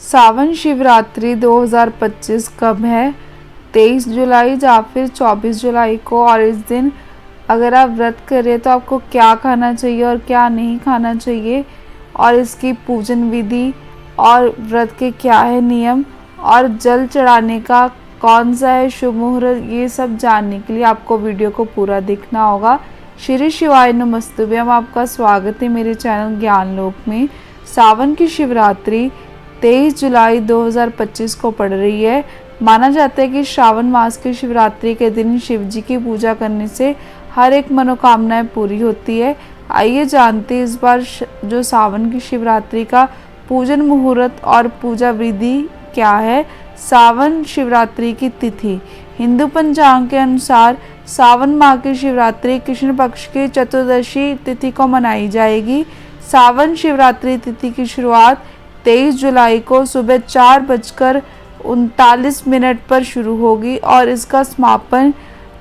सावन शिवरात्रि 2025 कब है? 23 जुलाई या फिर 24 जुलाई को। और इस दिन अगर आप व्रत करें तो आपको क्या खाना चाहिए और क्या नहीं खाना चाहिए, और इसकी पूजन विधि और व्रत के क्या है नियम, और जल चढ़ाने का कौन सा है शुभ मुहूर्त, ये सब जानने के लिए आपको वीडियो को पूरा देखना होगा। श्री शिवाय नमस्तुभ्यम, आपका स्वागत है मेरे चैनल ज्ञान लोक में। सावन की शिवरात्रि 23 जुलाई 2025 को पड़ रही है। माना जाता है कि श्रावण मास की शिवरात्रि के दिन शिव जी की पूजा करने से हर एक मनोकामनाएं पूरी होती है। आइए जानते हैं इस बार जो सावन की शिवरात्रि का पूजन मुहूर्त और पूजा विधि क्या है। सावन शिवरात्रि की तिथि हिंदू पंचांग के अनुसार सावन माह की शिवरात्रि कृष्ण पक्ष की चतुर्दशी तिथि को मनाई जाएगी। सावन शिवरात्रि तिथि की शुरुआत 23 जुलाई को सुबह 4:39 पर शुरू होगी और इसका समापन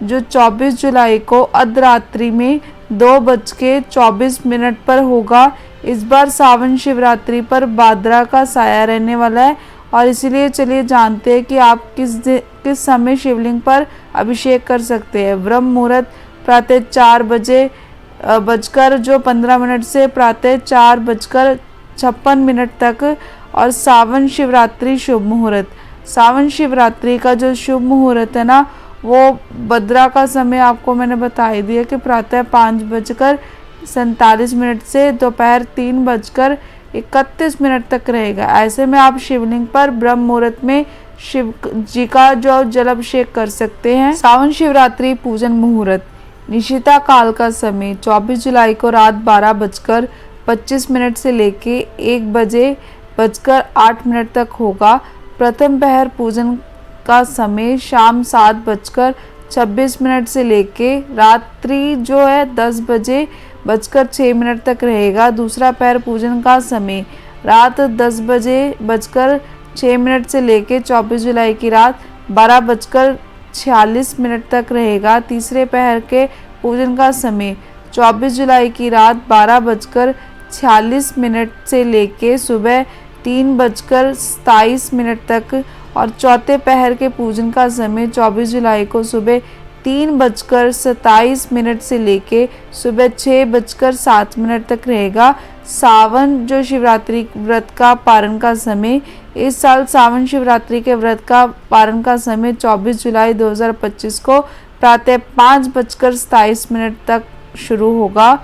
जो 24 जुलाई को अर्धरात्रि में 2:24 पर होगा। इस बार सावन शिवरात्रि पर भाद्रा का साया रहने वाला है और इसीलिए चलिए जानते हैं कि आप किस समय शिवलिंग पर अभिषेक कर सकते हैं। ब्रह्म मुहूर्त प्रातः 4:15 से प्रातः 4:56 तक। और सावन शिवरात्रि शुभ मुहूर्त, सावन शिवरात्रि का जो शुभ मुहूर्त है ना, वो भद्रा का समय आपको मैंने बता ही दिया कि प्रातः 5:47 से दोपहर 3:31 तक रहेगा। ऐसे में आप शिवलिंग पर ब्रह्म मुहूर्त में शिव जी का जो जलाभिषेक कर सकते हैं। सावन शिवरात्रि पूजन मुहूर्त निशिता काल का समय 24 जुलाई को रात 12:25 से लेके 1:08 तक होगा। प्रथम पहर पूजन का समय शाम 7:26 से लेके रात्रि जो है 10:06 तक रहेगा। दूसरा पहर पूजन का समय रात 10:06 से लेके 24 जुलाई की रात 12:46 तक रहेगा। तीसरे पहर के पूजन का समय 24 जुलाई की रात 12:46 से लेके सुबह 3:27 तक। और चौथे पहर के पूजन का समय 24 जुलाई को सुबह 3:27 से लेके सुबह 6:07 तक रहेगा। सावन जो शिवरात्रि व्रत का पारण का समय, इस साल सावन शिवरात्रि के व्रत का पारण का समय 24 जुलाई 2025 को प्रातः 5:27 तक शुरू होगा।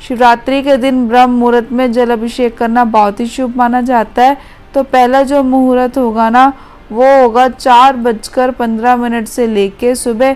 शिवरात्रि के दिन ब्रह्म मुहूर्त में जल अभिषेक करना बहुत ही शुभ माना जाता है। तो पहला जो मुहूर्त होगा ना, वो होगा 4:15 से लेके सुबह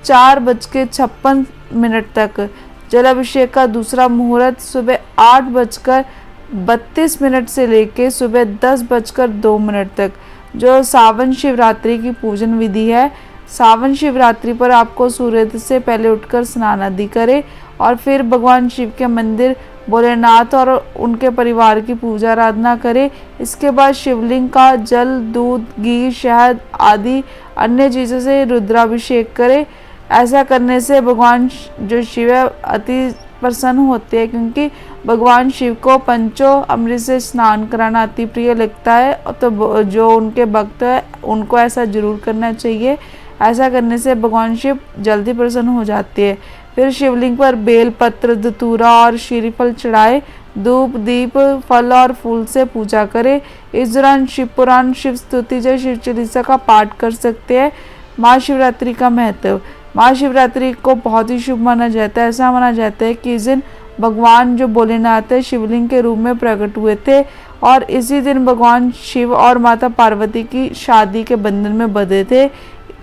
4:56 तक। जल अभिषेक का दूसरा मुहूर्त सुबह 8:32 से लेके सुबह 10:02 तक। जो सावन शिवरात्रि की पूजन विधि है, सावन शिवरात्रि पर आपको सूर्योदय से पहले उठकर स्नान आदि करें और फिर भगवान शिव के मंदिर भोलेनाथ और उनके परिवार की पूजा आराधना करें। इसके बाद शिवलिंग का जल, दूध, घी, शहद आदि अन्य चीज़ों से रुद्राभिषेक करें। ऐसा करने से भगवान जो शिव है अति प्रसन्न होते हैं, क्योंकि भगवान शिव को पंचो अमृत से स्नान कराना अति प्रिय लगता है। तो जो उनके भक्त है उनको ऐसा जरूर करना चाहिए। ऐसा करने से भगवान शिव जल्दी प्रसन्न हो जाते हैं। फिर शिवलिंग पर बेल पत्र, धतूरा और श्रीफल चढ़ाए, धूप, दीप, फल और फूल से पूजा करें। इस दौरान शिव पुराण, शिव स्तुति या शिव चालीसा का पाठ कर सकते हैं। महाशिवरात्रि का महत्व, महाशिवरात्रि को बहुत ही शुभ माना जाता है। ऐसा माना जाता है कि इस दिन भगवान जो भोलेनाथ है शिवलिंग के रूप में प्रकट हुए थे और इसी दिन भगवान शिव और माता पार्वती की शादी के बंधन में बंधे थे।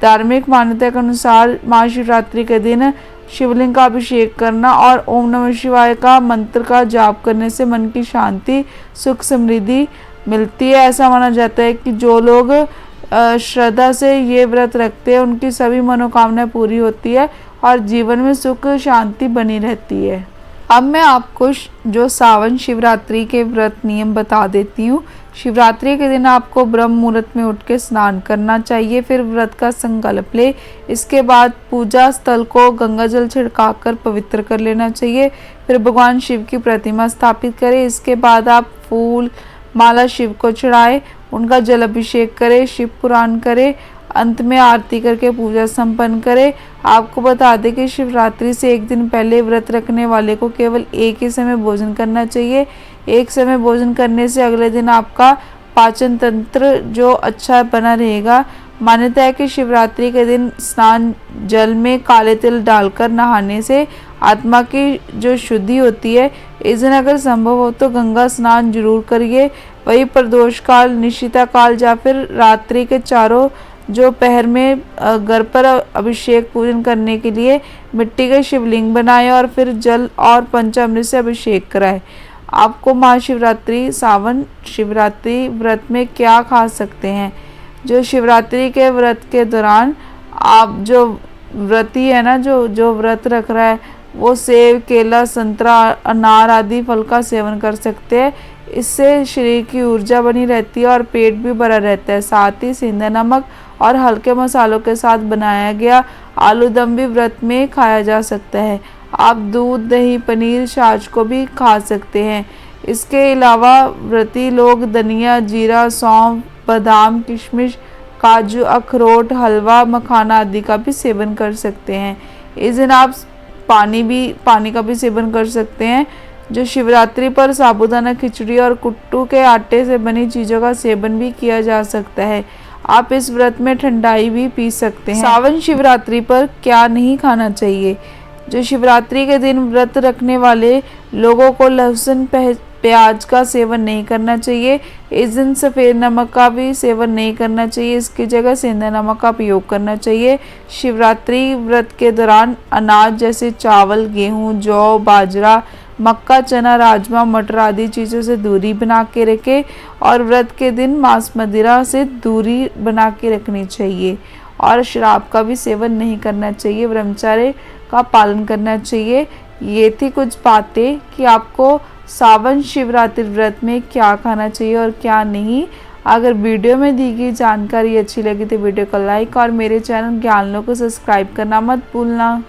धार्मिक मान्यता के अनुसार महाशिवरात्रि के दिन शिवलिंग का अभिषेक करना और ओम नमः शिवाय का मंत्र का जाप करने से मन की शांति, सुख, समृद्धि मिलती है। ऐसा माना जाता है कि जो लोग श्रद्धा से ये व्रत रखते हैं उनकी सभी मनोकामनाएं पूरी होती है और जीवन में सुख शांति बनी रहती है। अब मैं आपको जो सावन शिवरात्रि के व्रत नियम बता देती हूँ। शिवरात्रि के दिन आपको ब्रह्म मुहूर्त में उठ के स्नान करना चाहिए। फिर व्रत का संकल्प ले। इसके बाद पूजा स्थल को गंगा जल छिड़काकर पवित्र कर लेना चाहिए। फिर भगवान शिव की प्रतिमा स्थापित करें। इसके बाद आप फूल, माला शिव को चढ़ाए, उनका जल अभिषेक करे, शिव पुराण करे, अंत में आरती करके पूजा संपन्न करे। आपको बता दें कि शिवरात्रि से एक दिन पहले व्रत रखने वाले को केवल एक ही समय भोजन करना चाहिए। एक समय भोजन करने से अगले दिन आपका पाचन तंत्र जो अच्छा बना रहेगा। मान्यता है कि शिवरात्रि के दिन स्नान जल में काले तिल डालकर नहाने से आत्मा की जो शुद्धि होती है। इस दिन अगर संभव हो तो गंगा स्नान जरूर करिए। वही प्रदोष काल, निशिता काल या फिर रात्रि के चारों जो पहर में घर पर अभिषेक पूजन करने के लिए मिट्टी के शिवलिंग बनाए और फिर जल और पंचामृत से अभिषेक कराए। आपको महाशिवरात्रि, सावन शिवरात्रि व्रत में क्या खा सकते हैं? जो शिवरात्रि के व्रत के दौरान आप जो व्रती है ना, जो व्रत रख रहा है, वो सेब, केला, संतरा, अनार आदि फल का सेवन कर सकते हैं। इससे शरीर की ऊर्जा बनी रहती है और पेट भी भरा रहता है। साथ ही सेंधा नमक और हल्के मसालों के साथ बनाया गया आलू दम भी व्रत में खाया जा सकता है। आप दूध, दही, पनीर, छाछ को भी खा सकते हैं। इसके अलावा व्रती लोग धनिया, जीरा, सौंफ, बादाम, किशमिश, काजू, अखरोट, हलवा, मखाना आदि का भी सेवन कर सकते हैं। इस दिन आप पानी का भी सेवन कर सकते हैं। जो शिवरात्रि पर साबूदाना खिचड़ी और कुट्टू के आटे से बनी चीज़ों का सेवन भी किया जा सकता है। आप इस व्रत में ठंडाई भी पी सकते हैं। सावन शिवरात्रि पर क्या नहीं खाना चाहिए? जो शिवरात्रि के दिन व्रत रखने वाले लोगों को लहसुन, प्याज का सेवन नहीं करना चाहिए। इस दिन सफ़ेद नमक का भी सेवन नहीं करना चाहिए। इसकी जगह सेंधा नमक का उपयोग करना चाहिए। शिवरात्रि व्रत के दौरान अनाज जैसे चावल, गेहूं, जौ, बाजरा, मक्का, चना, राजमा, मटर आदि चीज़ों से दूरी बना के रखें और व्रत के दिन मांस, मदिरा से दूरी बना के रखनी चाहिए और शराब का भी सेवन नहीं करना चाहिए। ब्रह्मचर्य का पालन करना चाहिए। ये थी कुछ बातें कि आपको सावन शिवरात्रि व्रत में क्या खाना चाहिए और क्या नहीं। अगर वीडियो में दी गई जानकारी अच्छी लगी तो वीडियो को लाइक और मेरे चैनल ज्ञान लो को सब्सक्राइब करना मत भूलना।